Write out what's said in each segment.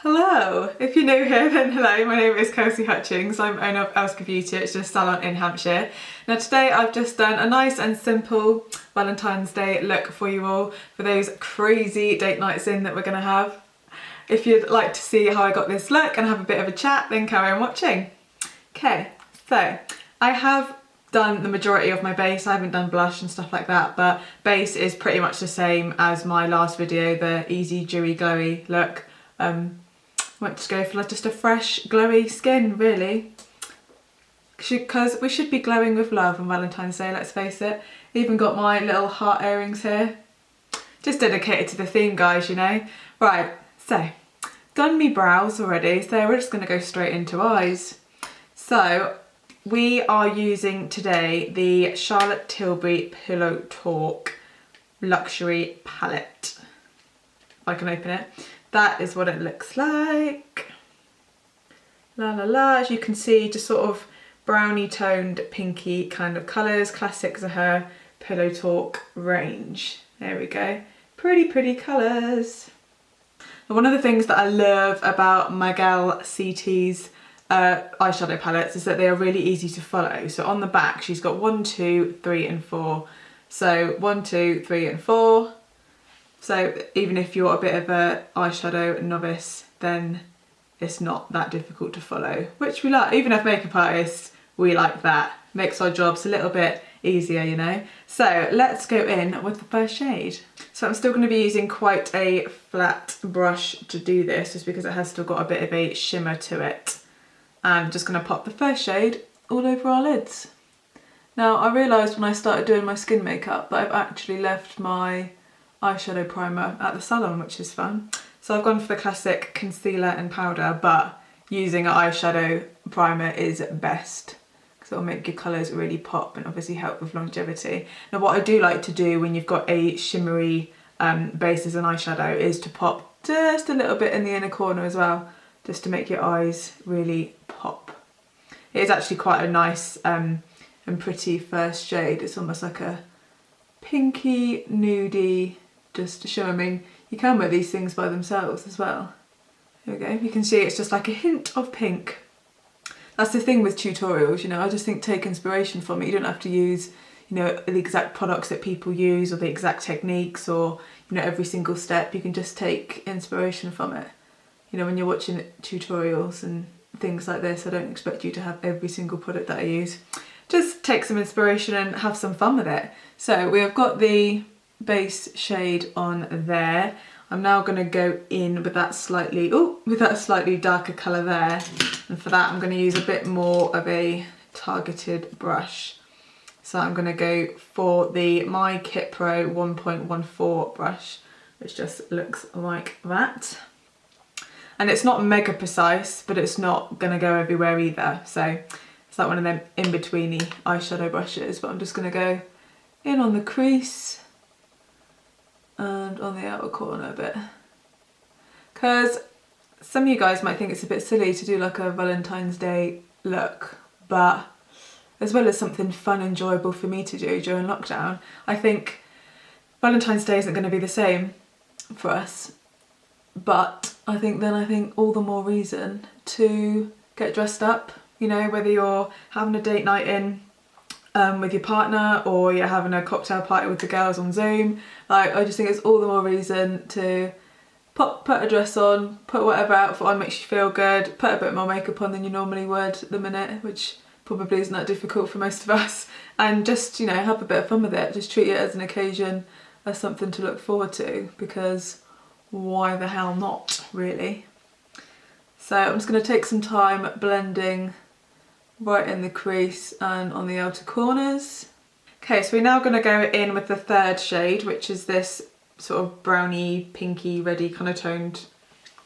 Hello! If you're new here, then hello, my name is Kirsty Hutchings. I'm owner of Elsker Beauty, it's just a salon in Hampshire. Now today I've just done a nice and simple Valentine's Day look for you all, for those crazy date nights in that we're going to have. If you'd like to see how I got this look and have a bit of a chat, then carry on watching. Okay, so I have done the majority of my base. I haven't done blush and stuff like that, but base is pretty much the same as my last video, the easy, dewy, glowy look. Went to go for like just a fresh, glowy skin, really. Because we should be glowing with love on Valentine's Day, let's face it. Even got my little heart earrings here. Just dedicated to the theme, guys, you know. Right, so, done me brows already, so we're just going to go straight into eyes. So, we are using today the Charlotte Tilbury Pillowtalk Luxury Palette. If I can open it. That is what it looks like. La la la, as you can see, just sort of browny toned pinky kind of colours, classics of her Pillowtalk range. There we go. Pretty colours. Now, one of the things that I love about Miguel CT's eyeshadow palettes is that they are really easy to follow. So on the back she's got 1, 2, 3 and 4. So 1, 2, 3 and 4. So even if you're a bit of a eyeshadow novice, then it's not that difficult to follow, which we like. Even as makeup artists, we like that. Makes our jobs a little bit easier, you know. So let's go in with the first shade. So I'm still going to be using quite a flat brush to do this, just because it has still got a bit of a shimmer to it. And I'm just going to pop the first shade all over our lids. Now I realised when I started doing my skin makeup that I've actually left my eyeshadow primer at the salon, which is fun. So I've gone for the classic concealer and powder, but using an eyeshadow primer is best because it'll make your colours really pop and obviously help with longevity. Now what I do like to do when you've got a shimmery base as an eyeshadow is to pop just a little bit in the inner corner as well, just to make your eyes really pop. It is actually quite a nice and pretty first shade. It's almost like a pinky, nudie, just to show. I mean, you can wear these things by themselves as well. There we go. You can see it's just like a hint of pink. That's the thing with tutorials, you know, I just think take inspiration from it. You don't have to use, you know, the exact products that people use or the exact techniques or, you know, every single step. You can just take inspiration from it. You know, when you're watching tutorials and things like this, I don't expect you to have every single product that I use. Just take some inspiration and have some fun with it. So we have got the base shade on there. I'm now going to go in with that slightly darker colour there, and for that I'm going to use a bit more of a targeted brush. So I'm going to go for the My Kit Pro 1.14 brush, which just looks like that. And it's not mega precise, but it's not going to go everywhere either. So it's like one of them in-betweeny eyeshadow brushes, but I'm just going to go in on the crease and on the outer corner a bit. Because some of you guys might think it's a bit silly to do like a Valentine's Day look, but as well as something fun and enjoyable for me to do during lockdown, I think Valentine's Day isn't going to be the same for us. But I think all the more reason to get dressed up, you know, whether you're having a date night in with your partner or you're having a cocktail party with the girls on Zoom. Like, I just think it's all the more reason to put a dress on, put whatever outfit on makes you feel good, put a bit more makeup on than you normally would at the minute, which probably isn't that difficult for most of us, and just, you know, have a bit of fun with it. Just treat it as an occasion, as something to look forward to, because why the hell not, really? So I'm just going to take some time blending right in the crease and on the outer corners. Okay, so we're now going to go in with the third shade, which is this sort of browny, pinky, reddy kind of toned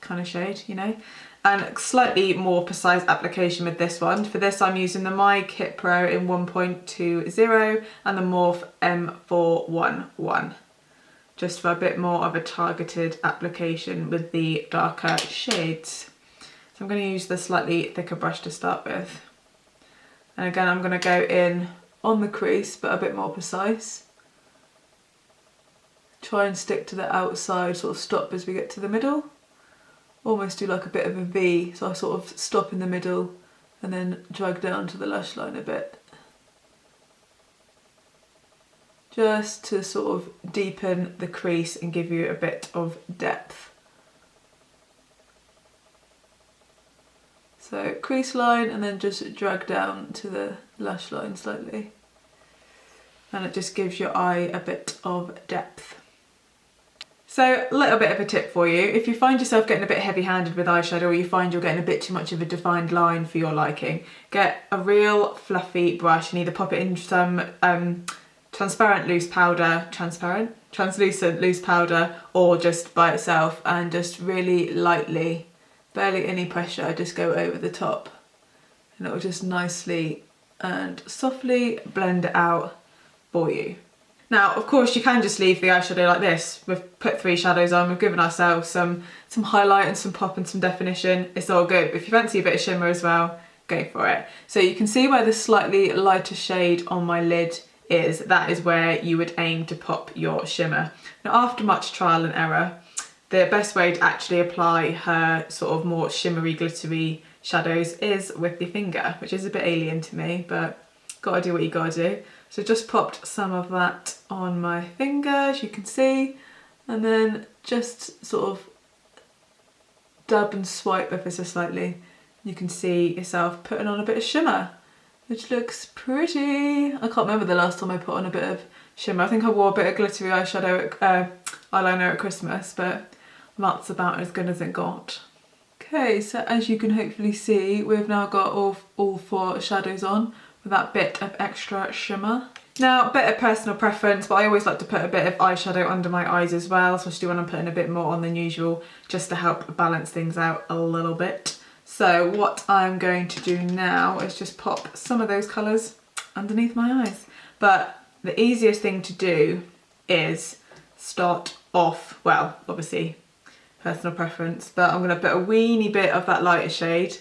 kind of shade, you know, and slightly more precise application with this one. For this I'm using the My Kit Pro in 1.20 and the Morph M411, just for a bit more of a targeted application with the darker shades. So I'm going to use the slightly thicker brush to start with. And again, I'm going to go in on the crease, but a bit more precise. Try and stick to the outside, sort of stop as we get to the middle. almost do like a bit of a V, so I sort of stop in the middle and then drag down to the lash line a bit. Just to sort of deepen the crease and give you a bit of depth. So crease line and then just drag down to the lash line slightly. And it just gives your eye a bit of depth. So a little bit of a tip for you, if you find yourself getting a bit heavy-handed with eyeshadow, or you find you're getting a bit too much of a defined line for your liking, get a real fluffy brush and either pop it in some translucent loose powder, or just by itself, and just really lightly, barely any pressure, just go over the top, and it will just nicely and softly blend it out for you. Now, of course, you can just leave the eyeshadow like this. We've put 3 shadows on, we've given ourselves some highlight and some pop and some definition. It's all good. But if you fancy a bit of shimmer as well, go for it. So you can see where the slightly lighter shade on my lid is. That is where you would aim to pop your shimmer. Now, after much trial and error, the best way to actually apply her sort of more shimmery, glittery shadows is with your finger, which is a bit alien to me, but gotta do what you gotta do. So just popped some of that on my finger, as you can see, and then just sort of dab and swipe ever so slightly. You can see yourself putting on a bit of shimmer, which looks pretty. I can't remember the last time I put on a bit of shimmer. I think I wore a bit of glittery eyeshadow, eyeliner at Christmas, but that's about as good as it got. Okay, so as you can hopefully see, we've now got all 4 shadows on, with that bit of extra shimmer. Now, a bit of personal preference, but I always like to put a bit of eyeshadow under my eyes as well, especially when I'm putting a bit more on than usual, just to help balance things out a little bit. So what I'm going to do now is just pop some of those colours underneath my eyes. But the easiest thing to do is start off, well, obviously personal preference, but I'm going to put a weeny bit of that lighter shade,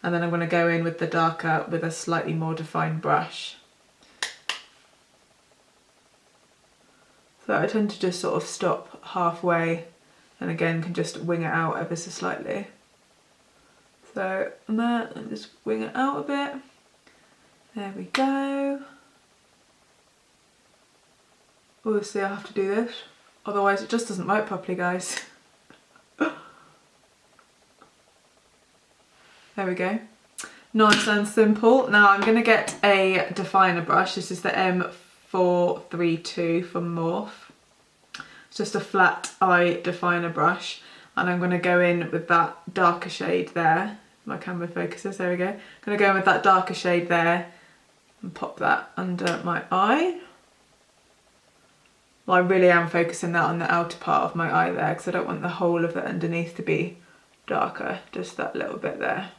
and then I'm going to go in with the darker with a slightly more defined brush. So I tend to just sort of stop halfway, and again can just wing it out ever so slightly. So there, and just wing it out a bit. There we go. Obviously I have to do this, otherwise it just doesn't work properly, guys. There we go. Nice and simple. Now I'm going to get a definer brush. This is the M432 from Morphe. It's just a flat eye definer brush, and I'm going to go in with that darker shade there. My camera focuses, there we go. I'm going to go in with that darker shade there and pop that under my eye. Well, I really am focusing that on the outer part of my eye there, because I don't want the whole of it underneath to be darker, just that little bit there.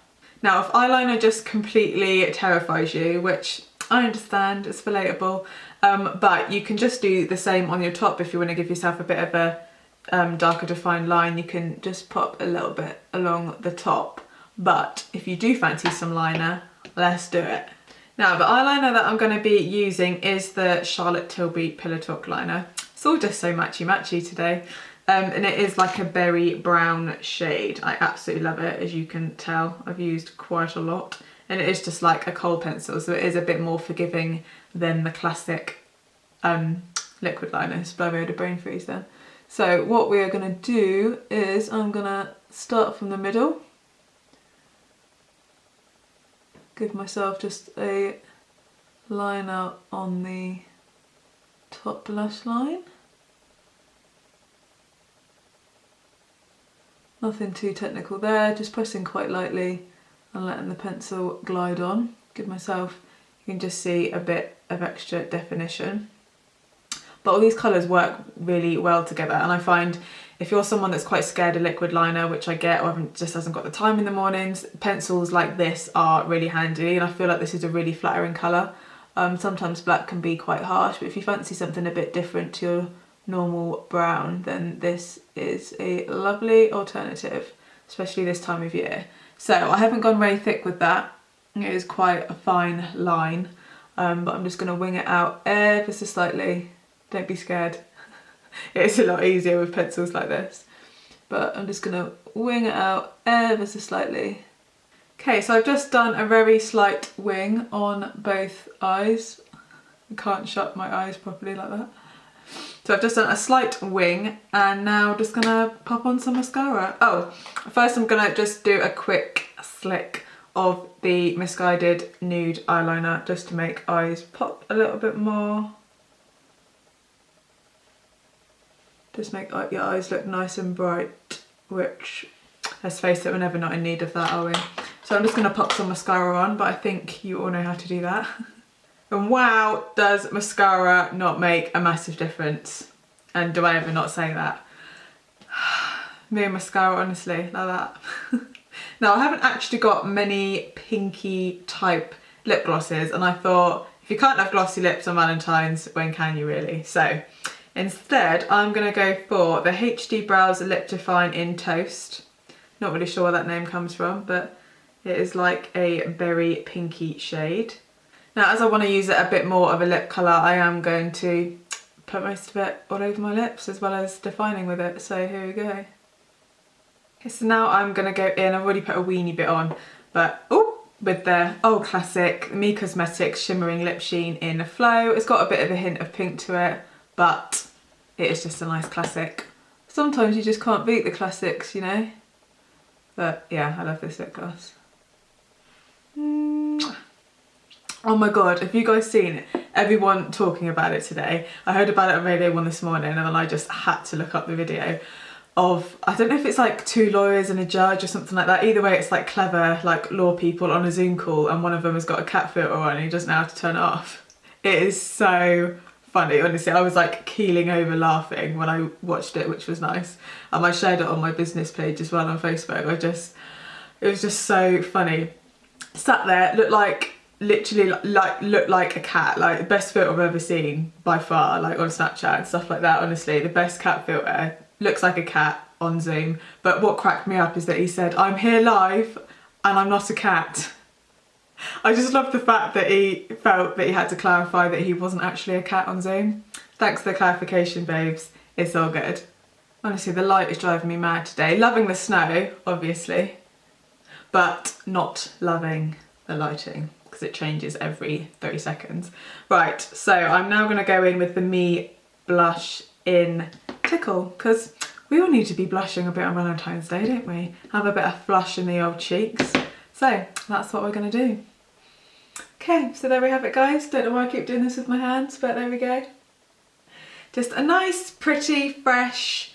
Now, if eyeliner just completely terrifies you, which I understand, it's relatable, but you can just do the same on your top. If you want to give yourself a bit of a darker defined line, you can just pop a little bit along the top. But if you do fancy some liner, let's do it. Now, the eyeliner that I'm going to be using is the Charlotte Tilbury Pillowtalk Liner. It's all just so matchy-matchy today. And it is like a berry brown shade. I absolutely love it, as you can tell. I've used quite a lot. And it is just like a kohl pencil, so it is a bit more forgiving than the classic liquid liners. Blow me with a brain freeze then. So what we are going to do is I'm going to start from the middle. Give myself just a line out on the top lash line. Nothing too technical there, just pressing quite lightly and letting the pencil glide on. Give myself, you can just see a bit of extra definition. But all these colours work really well together, and I find if you're someone that's quite scared of liquid liner, which I get, or just hasn't got the time in the mornings, pencils like this are really handy, and I feel like this is a really flattering colour. Sometimes black can be quite harsh, but if you fancy something a bit different to your normal brown, then this is a lovely alternative, especially this time of year. So I haven't gone very thick with that. It is quite a fine line, but I'm just going to wing it out ever so slightly. Don't be scared. It's a lot easier with pencils like this. but I'm just gonna wing it out ever so slightly. Okay, so I've just done a very slight wing on both eyes. I can't shut my eyes properly like that. So I've just done a slight wing, and now I'm just gonna pop on some mascara. Oh, first I'm gonna just do a quick slick of the Misguided nude eyeliner just to make eyes pop a little bit more. Just make your eyes look nice and bright, which, let's face it, we're never not in need of that, are we? So I'm just gonna pop some mascara on, but I think you all know how to do that. And wow, does mascara not make a massive difference? And do I ever not say that? Me and mascara, honestly, like that. Now, I haven't actually got many pinky type lip glosses, and I thought, if you can't have glossy lips on Valentine's, when can you really? So instead, I'm gonna go for the HD Brows Lip Define in Toast. Not really sure where that name comes from, but it is like a berry pinky shade. Now, as I want to use it a bit more of a lip colour, I am going to put most of it all over my lips as well as defining with it. So here we go. Okay, so now I'm going to go in, I've already put a weeny bit on, but with the old classic Me Cosmetics Shimmering Lip Sheen in Flow. It's got a bit of a hint of pink to it, but it is just a nice classic. Sometimes you just can't beat the classics, you know? But yeah, I love this lip gloss. Oh my god, have you guys seen everyone talking about it today? I heard about it on Radio 1 this morning, and then I just had to look up the video of, I don't know if it's like 2 lawyers and a judge or something like that. Either way, it's like clever, like law people on a Zoom call, and one of them has got a cat filter on and he doesn't know how to turn it off. It is so funny, honestly. I was like keeling over laughing when I watched it, which was nice. And I shared it on my business page as well on Facebook. It was just so funny. Sat there, looked like, literally looked like a cat, like the best filter I've ever seen by far, like on Snapchat and stuff like that. Honestly, the best cat filter. Looks like a cat on Zoom. But what cracked me up is that he said, "I'm here live and I'm not a cat." I just love the fact that he felt that he had to clarify that he wasn't actually a cat on Zoom. Thanks for the clarification, babes. It's all good. Honestly, the light is driving me mad today. Loving the snow, obviously, but not loving the lighting, because it changes every 30 seconds. Right, so I'm now going to go in with the Me blush in Tickle, because we all need to be blushing a bit on Valentine's Day, don't we? Have a bit of flush in the old cheeks. So that's what we're going to do. Okay, so there we have it, guys. Don't know why I keep doing this with my hands, but there we go. Just a nice, pretty, fresh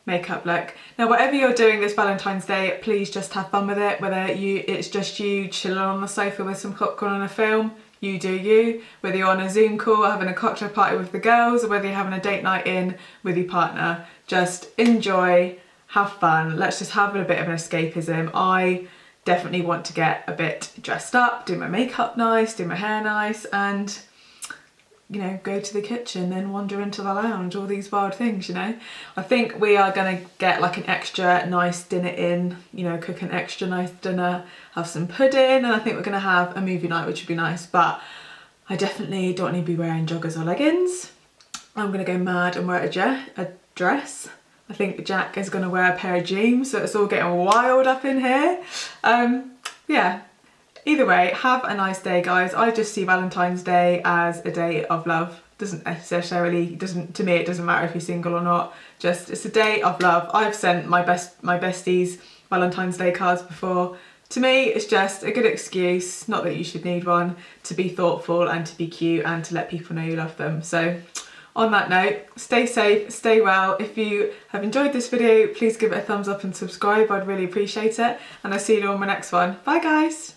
makeup look. Now, whatever you're doing this Valentine's Day, please just have fun with it. Whether it's just you chilling on the sofa with some popcorn and a film, you do you. Whether you're on a Zoom call or having a cocktail party with the girls, or whether you're having a date night in with your partner, just enjoy, have fun. Let's just have a bit of an escapism. I definitely want to get a bit dressed up, do my makeup nice, do my hair nice, and you know, go to the kitchen and wander into the lounge, all these wild things, you know. I think we are gonna get like an extra nice dinner in, you know, cook an extra nice dinner, have some pudding, and I think we're gonna have a movie night, which would be nice, but I definitely don't need to be wearing joggers or leggings. I'm gonna go mad and wear a dress. I think Jack is gonna wear a pair of jeans, so it's all getting wild up in here. Yeah. Either way, have a nice day, guys. I just see Valentine's Day as a day of love. To me, it doesn't matter if you're single or not. Just, it's a day of love. I've sent my besties Valentine's Day cards before. To me, it's just a good excuse, not that you should need one, to be thoughtful and to be cute and to let people know you love them. So on that note, stay safe, stay well. If you have enjoyed this video, please give it a thumbs up and subscribe. I'd really appreciate it. And I'll see you all in my next one. Bye, guys.